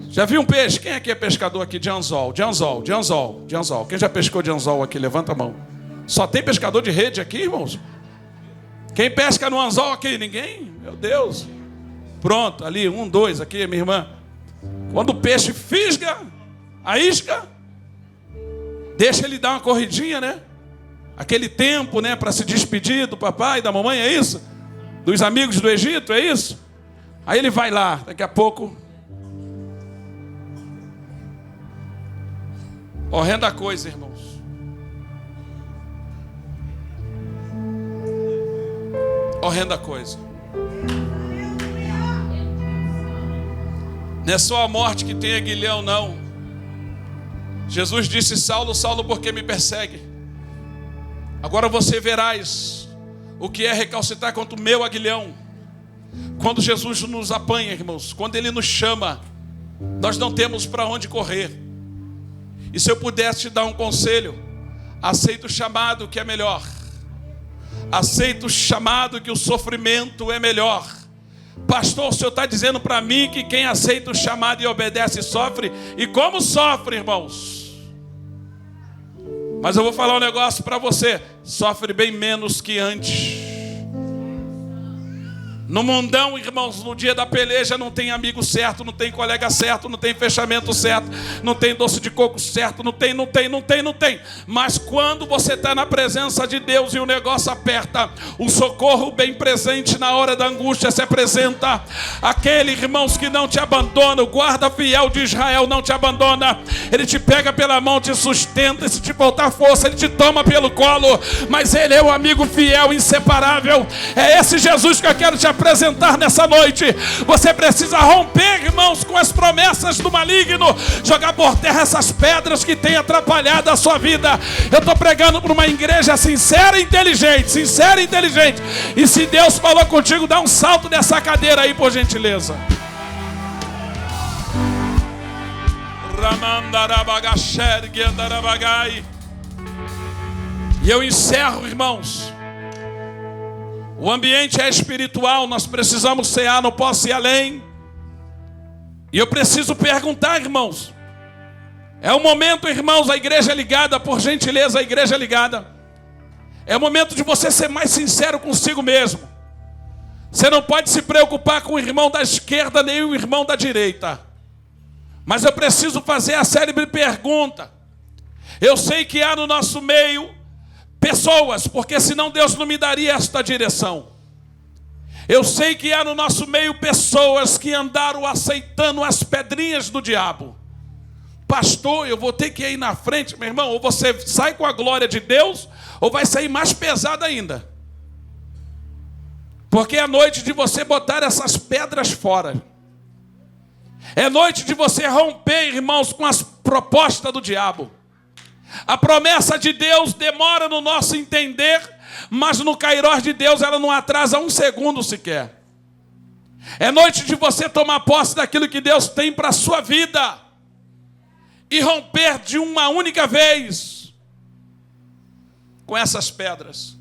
S1: Já viu um peixe? Quem aqui é pescador aqui de anzol? De anzol. Quem já pescou de anzol aqui? Levanta a mão. Só tem pescador de rede aqui, irmãos? Quem pesca no anzol aqui? Ninguém? Meu Deus. Pronto, ali, 1, 2, aqui, minha irmã. Quando o peixe fisga a isca, deixa ele dar uma corridinha, né? Aquele tempo, né, para se despedir do papai e da mamãe, é isso? Dos amigos do Egito, é isso? Aí ele vai lá, daqui a pouco. Horrenda coisa, irmãos. Horrenda coisa. Não é só a morte que tem aguilhão, não. Jesus disse: Saulo, Saulo, por que me persegue? Agora você verás o que é recalcitrar contra o meu aguilhão. Quando Jesus nos apanha, irmãos, quando Ele nos chama, nós não temos para onde correr. E se eu pudesse te dar um conselho, aceita o chamado que é melhor. Aceita o chamado que o sofrimento é melhor. Pastor, o senhor está dizendo para mim que quem aceita o chamado e obedece sofre? E como sofre, irmãos? Mas eu vou falar um negócio para você. Sofre bem menos que antes. No mundão, irmãos, no dia da peleja não tem amigo certo, não tem colega certo, não tem fechamento certo, não tem doce de coco certo, não tem. Mas quando você está na presença de Deus e o negócio aperta, o socorro bem presente na hora da angústia se apresenta. Aquele, irmãos, que não te abandona, o guarda fiel de Israel não te abandona. Ele te pega pela mão, te sustenta, e se te faltar força, Ele te toma pelo colo. Mas Ele é o amigo fiel, inseparável. É esse Jesus que eu quero te apresentar nessa noite. Você precisa romper, irmãos, com as promessas do maligno, jogar por terra essas pedras que têm atrapalhado a sua vida. Eu estou pregando para uma igreja sincera e inteligente. E se Deus falou contigo, dá um salto dessa cadeira aí, por gentileza. E eu encerro, irmãos. O ambiente é espiritual, nós precisamos cear, não posso ir além. E eu preciso perguntar, irmãos. É o momento, irmãos, a igreja ligada, por gentileza, a igreja ligada. É o momento de você ser mais sincero consigo mesmo. Você não pode se preocupar com o irmão da esquerda nem o irmão da direita. Mas eu preciso fazer a célebre pergunta. Eu sei que há no nosso meio pessoas, porque senão Deus não me daria esta direção. Eu sei que há no nosso meio pessoas que andaram aceitando as pedrinhas do diabo. Pastor, eu vou ter que ir na frente, meu irmão. Ou você sai com a glória de Deus, ou vai sair mais pesado ainda. Porque é noite de você botar essas pedras fora. É noite de você romper, irmãos, com as propostas do diabo. A promessa de Deus demora no nosso entender, mas no kairós de Deus ela não atrasa um segundo sequer. É noite de você tomar posse daquilo que Deus tem para a sua vida e romper de uma única vez com essas pedras.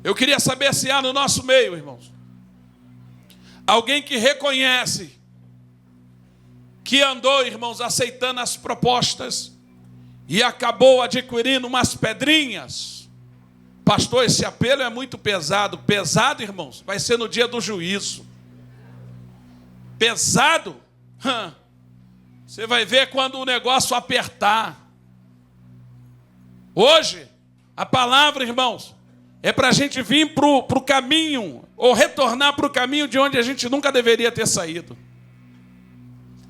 S1: Eu queria saber se há no nosso meio, irmãos, alguém que reconhece que andou, irmãos, aceitando as propostas e acabou adquirindo umas pedrinhas. Pastor, esse apelo é muito pesado. Pesado, irmãos, vai ser no dia do juízo. Pesado? Você vai ver quando o negócio apertar. Hoje, a palavra, irmãos, é para a gente vir para o caminho, ou retornar para o caminho de onde a gente nunca deveria ter saído.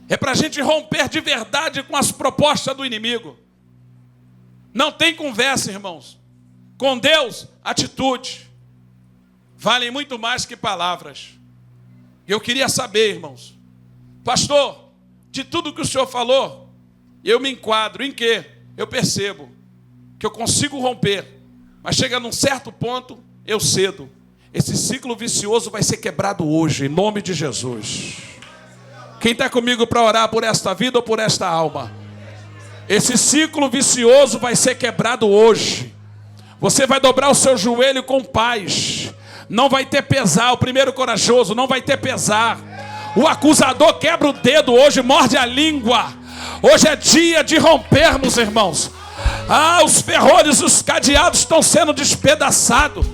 S1: É para a gente romper de verdade com as propostas do inimigo. Não tem conversa, irmãos. Com Deus, atitude. Valem muito mais que palavras. Eu queria saber, irmãos. Pastor, de tudo que o senhor falou, eu me enquadro em quê? Eu percebo que eu consigo romper. Mas chega num certo ponto, eu cedo. Esse ciclo vicioso vai ser quebrado hoje, em nome de Jesus. Quem está comigo para orar por esta vida ou por esta alma? Esse ciclo vicioso vai ser quebrado hoje. Você vai dobrar o seu joelho com paz. Não vai ter pesar. O primeiro corajoso não vai ter pesar. O acusador quebra o dedo hoje, morde a língua. Hoje é dia de rompermos, irmãos. Os ferrolhos, os cadeados estão sendo despedaçados.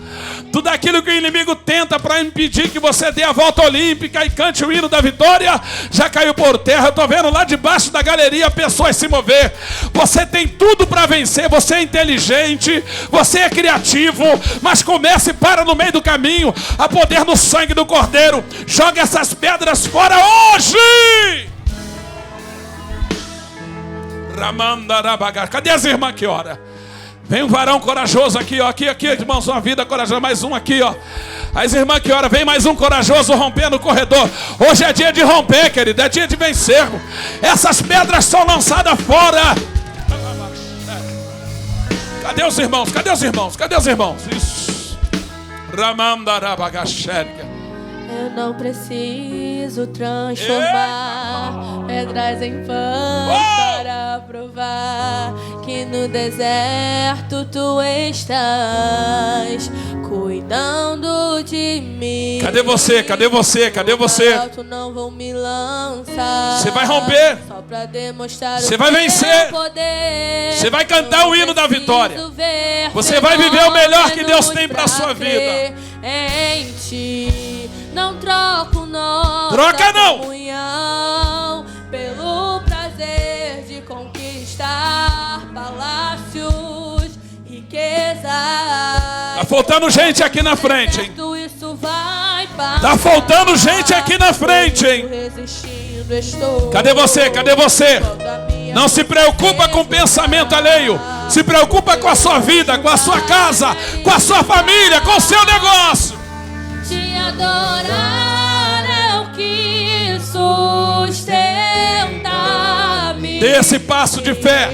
S1: Tudo aquilo que o inimigo tenta para impedir que você dê a volta olímpica e cante o hino da vitória, já caiu por terra. Eu estou vendo lá debaixo da galeria pessoas se mover. Você tem tudo para vencer, você é inteligente, você é criativo, mas comece e para no meio do caminho. Há poder no sangue do Cordeiro. Joga essas pedras fora hoje. Cadê as irmãs que ora? Vem um varão corajoso aqui, ó. Aqui, irmãos, uma vida corajosa. Mais um aqui, ó. As irmãs que ora, vem mais um corajoso romper no corredor. Hoje é dia de romper, querido. É dia de vencer. Essas pedras são lançadas fora. Cadê os irmãos? Cadê os irmãos? Cadê os irmãos? Isso.
S2: Eu não preciso transformar pedras em pães para provar que no deserto tu estás cuidando de mim.
S1: Cadê você? Cadê você? Cadê você?
S2: Alto não vou me lançar.
S1: Você vai romper.
S2: Só pra demonstrar
S1: você vai vencer.
S2: Poder.
S1: Você vai cantar o hino da vitória. Você vai viver o melhor que Deus tem para a sua vida.
S2: Em ti. Não troco nossa comunhão pelo prazer de conquistar palácios, riquezas.
S1: Tá faltando gente aqui na frente, hein? Tá faltando gente aqui na frente, hein? Cadê você? Cadê você? Não se preocupa com o pensamento alheio. Se preocupa com a sua vida, com a sua casa, com a sua família, com o seu negócio.
S2: Te adorar é o que sustenta-me.
S1: Dê esse passo de fé.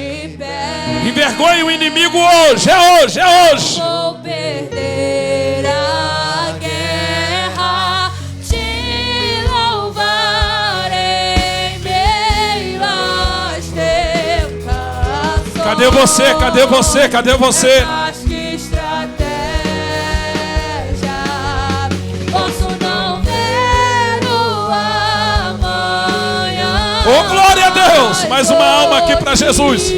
S1: Envergonhe o inimigo hoje. É hoje, é hoje.
S2: Vou perder a guerra. Te louvar em meio às tentações.
S1: Cadê você? Cadê você? Cadê você? Oh, glória a Deus! Mais uma alma aqui para Jesus.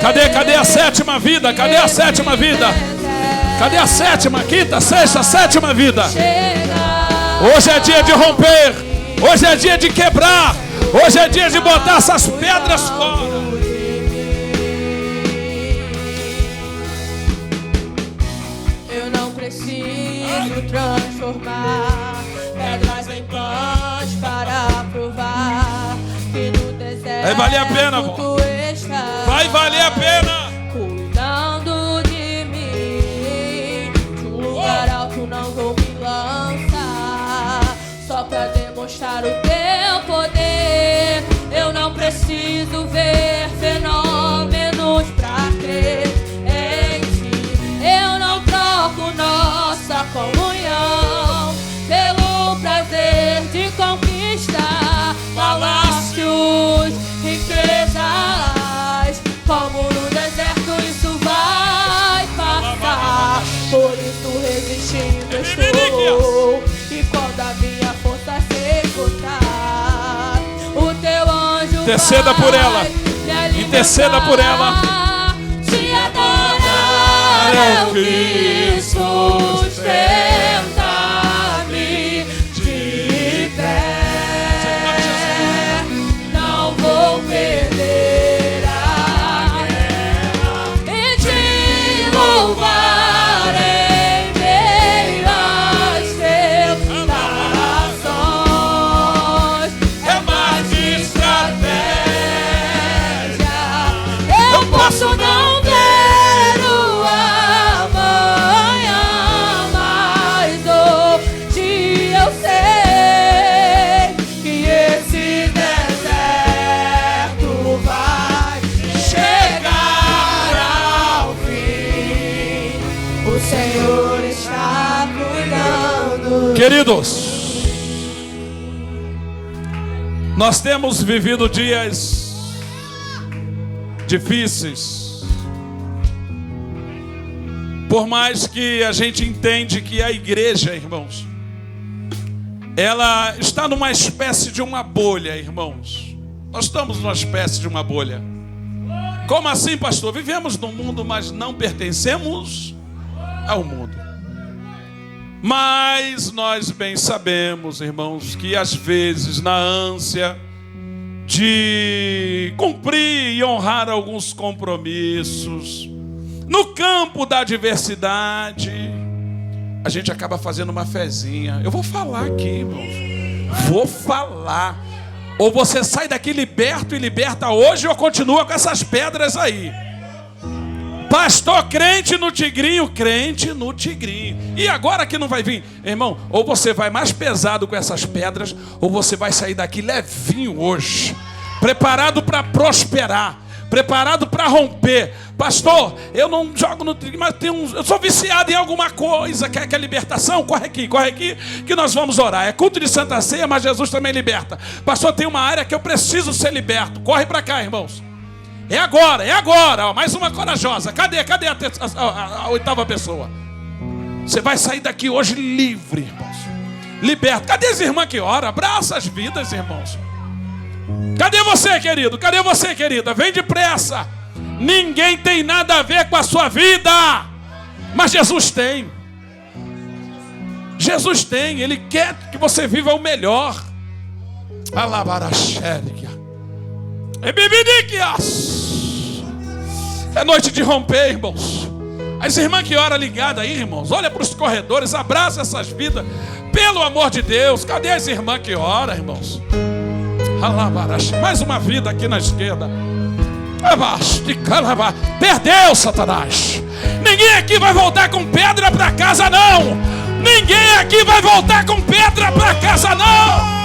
S1: Cadê a sétima vida? Cadê a sétima vida? Cadê a sétima, quinta, sexta, sétima vida? Hoje é dia de romper. Hoje é dia de quebrar. Hoje é dia de botar essas pedras fora.
S2: Eu não preciso transformar pedras em pães para provar que no deserto
S1: vai valer a pena, vai valer a pena.
S2: Cuidando de mim, de um lugar alto não vou me lançar, só pra demonstrar o teu poder. Eu não preciso ver fenômenos pra crer em ti. Eu não troco nossa comunhão pelo prazer de conquistar palácios, riquezas. Como no deserto isso vai passar, por isso resistindo estou. E quando a minha força se esgotar, o teu anjo
S1: interceda por ela, interceda por ela.
S2: Te adorar é o que sustenta-me de pé. Não vou perder a guerra e te louvar em meio às tentações. É mais estratégia. Eu posso não ver o amanhã, mas hoje eu sei que esse deserto vai chegar ao fim. O Senhor está cuidando.
S1: Queridos, nós temos vivido dias difíceis. Por mais que a gente entende que a igreja, irmãos, ela está numa espécie de uma bolha, irmãos. Nós estamos numa espécie de uma bolha. Como assim, pastor? Vivemos no mundo, mas não pertencemos ao mundo. Mas nós bem sabemos, irmãos, que às vezes na ânsia de cumprir e honrar alguns compromissos, no campo da adversidade, a gente acaba fazendo uma fezinha. Eu vou falar aqui, irmãos. Vou falar. Ou você sai daqui liberto e liberta hoje, ou continua com essas pedras aí. Pastor, crente no tigrinho, crente no tigrinho. E agora que não vai vir, irmão, ou você vai mais pesado com essas pedras, ou você vai sair daqui levinho hoje, preparado para prosperar, preparado para romper. Pastor, eu não jogo no tigrinho, mas eu sou viciado em alguma coisa. Quer libertação? Corre aqui, que nós vamos orar. É culto de Santa Ceia, mas Jesus também liberta. Pastor, tem uma área que eu preciso ser liberto. Corre para cá, irmãos. É agora. Ó, mais uma corajosa. Cadê a oitava pessoa? Você vai sair daqui hoje livre, irmãos. Liberto. Cadê as irmãs que oram? Abraça as vidas, irmãos. Cadê você, querido? Cadê você, querida? Vem depressa. Ninguém tem nada a ver com a sua vida, mas Jesus tem. Jesus tem. Ele quer que você viva o melhor. É noite de romper, irmãos. As irmãs que oram ligadas aí, irmãos, olha para os corredores, abraça essas vidas, pelo amor de Deus. Cadê as irmãs que oram, irmãos? Mais uma vida aqui na esquerda. Perdeu, Satanás. Ninguém aqui vai voltar com pedra para casa, não. Ninguém aqui vai voltar com pedra para casa, não.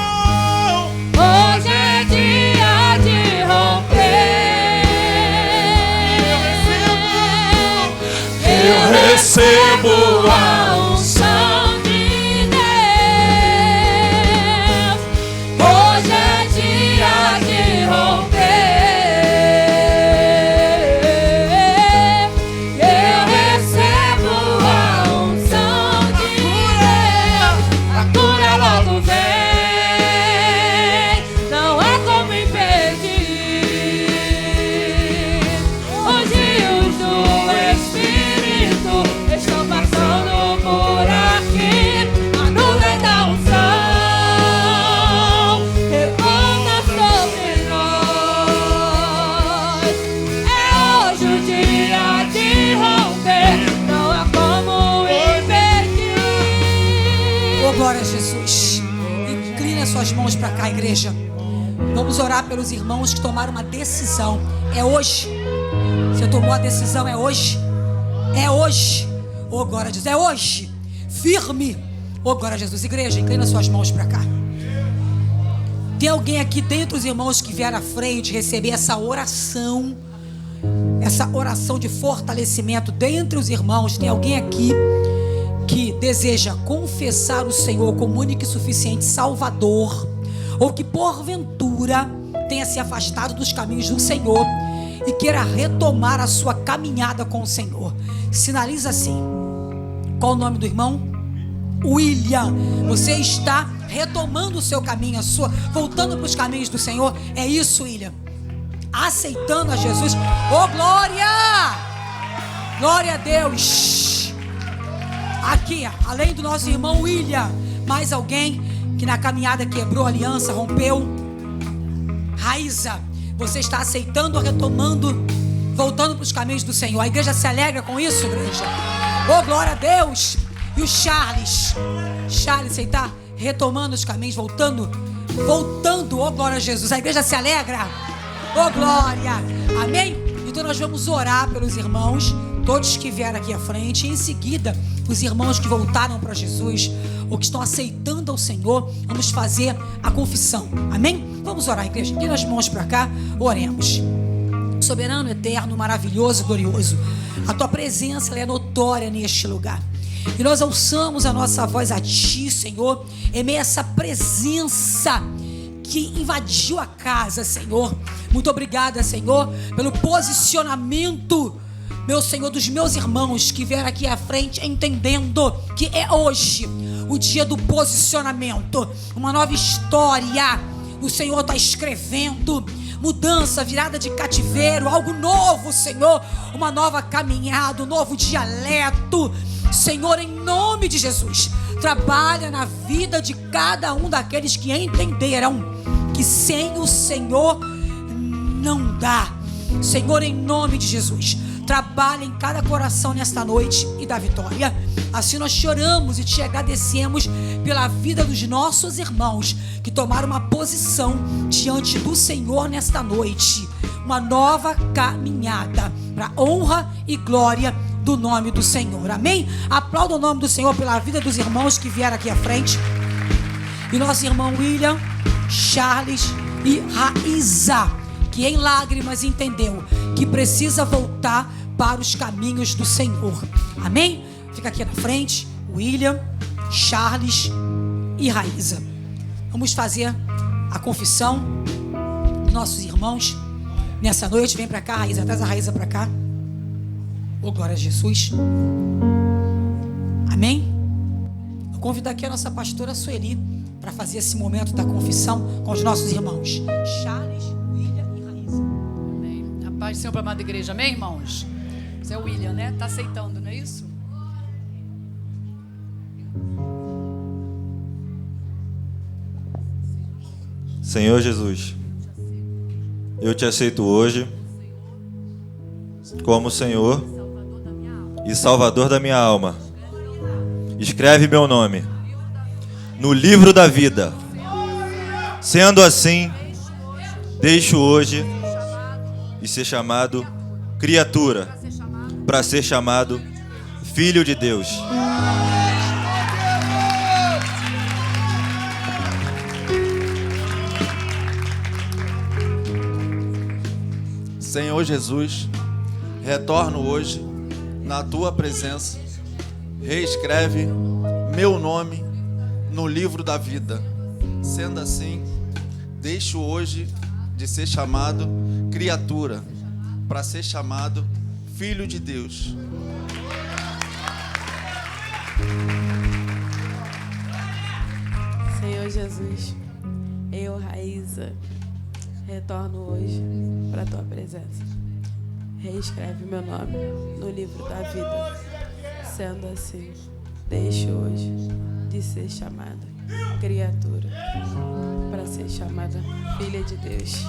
S2: Hoje é dia de romper.
S1: Eu recebo a
S2: unção de Deus. Hoje é dia de romper. Eu recebo a unção de Deus. A cura logo vem. Não há como impedir. Os rios do Espírito estão passando por aqui. A nuvem da unção reposa sobre nós. É hoje o dia de romper. Não há como impedir.
S3: Oh, glória a Jesus. Inclina suas mãos para cá, igreja. Vamos orar pelos irmãos que tomaram uma decisão. É hoje. Você tomou a decisão, é hoje. É hoje. Oh, glória a Jesus. É hoje. Firme. Oh, glória a Jesus. Igreja, inclina suas mãos para cá. Tem alguém aqui dentre os irmãos que vieram à frente receber essa oração de fortalecimento dentre os irmãos? Tem alguém aqui que deseja confessar o Senhor como único e suficiente Salvador, ou que porventura tenha se afastado dos caminhos do Senhor e queira retomar a sua caminhada com o Senhor? Sinaliza assim. Qual o nome do irmão? William. Você está retomando o seu caminho, voltando para os caminhos do Senhor. É isso, William. Aceitando a Jesus. Oh, glória! Glória a Deus. Aqui, além do nosso irmão William, mais alguém que na caminhada quebrou a aliança, rompeu. Raíza, você está aceitando, retomando, voltando para os caminhos do Senhor. A igreja se alegra com isso, igreja. Oh, glória a Deus. E o Charles, você está retomando os caminhos, voltando, oh, glória a Jesus. A igreja se alegra. Oh, glória. Amém? Então nós vamos orar pelos irmãos, todos que vieram aqui à frente, e em seguida os irmãos que voltaram para Jesus ou que estão aceitando ao Senhor, vamos fazer a confissão. Amém? Vamos orar, igreja. Tira as mãos para cá, oremos. Soberano, eterno, maravilhoso, glorioso, a tua presença ela é notória neste lugar. E nós alçamos a nossa voz a ti, Senhor, em meio a essa presença que invadiu a casa, Senhor. Muito obrigada, Senhor, pelo posicionamento, meu Senhor, dos meus irmãos que vieram aqui à frente entendendo que é hoje o dia do posicionamento, uma nova história. O Senhor está escrevendo mudança, virada de cativeiro, algo novo, Senhor, uma nova caminhada, um novo dialeto. Senhor, em nome de Jesus, trabalha na vida de cada um daqueles que entenderam que sem o Senhor não dá. Senhor, em nome de Jesus, trabalha em cada coração nesta noite e dá vitória. Assim nós choramos e te agradecemos pela vida dos nossos irmãos que tomaram uma posição diante do Senhor nesta noite. Uma nova caminhada para honra e glória do nome do Senhor. Amém? Aplauda o nome do Senhor pela vida dos irmãos que vieram aqui à frente. E nosso irmão William, Charles e Raíza, que em lágrimas entendeu que precisa voltar para os caminhos do Senhor. Amém? Fica aqui na frente, William, Charles e Raíza. Vamos fazer a confissão dos nossos irmãos nessa noite. Vem para cá, Raíza, traz a Raíza para cá. Oh, glória a Jesus. Amém? Eu convido aqui a nossa pastora Sueli para fazer esse momento da confissão com os nossos irmãos Charles, William e Raíza.
S4: Amém. A paz do Senhor para a amada igreja. Amém, irmãos? Você é o William, né? Está aceitando, não é isso?
S5: Senhor Jesus, eu te aceito hoje como Senhor e Salvador da minha alma. Escreve meu nome no livro da vida. Sendo assim, deixo hoje de ser chamado criatura para ser chamado filho de Deus.
S6: Senhor Jesus, retorno hoje na tua presença. Reescreve meu nome no livro da vida. Sendo assim, deixo hoje de ser chamado criatura para ser chamado filho de Deus.
S2: Senhor Jesus, eu, Raíza, retorno hoje para a tua presença. Reescreve meu nome no livro da vida. Sendo assim, deixo hoje de ser chamada criatura para ser chamada filha de Deus.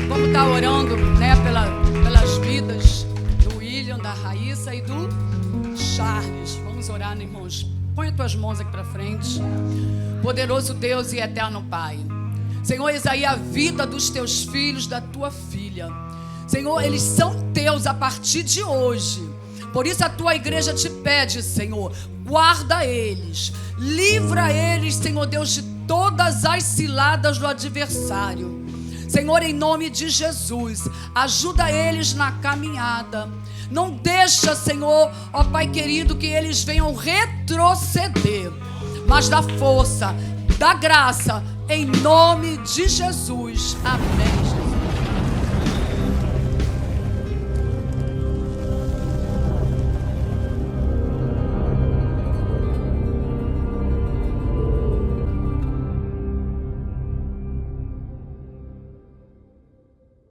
S4: Vamos estar orando, né, pelas vidas do William, da Raíssa e do Charles. Vamos orar, né, irmãos? Põe as tuas mãos aqui para frente. Poderoso Deus e eterno Pai, Senhor, eis aí a vida dos teus filhos, da tua filha. Senhor, eles são teus a partir de hoje. Por isso a tua igreja te pede, Senhor, guarda eles, livra eles, Senhor Deus, de todas as ciladas do adversário. Senhor, em nome de Jesus, ajuda eles na caminhada. Não deixa, Senhor, ó Pai querido, que eles venham retroceder, mas dá força, dá graça, em nome de Jesus. Amém, Jesus.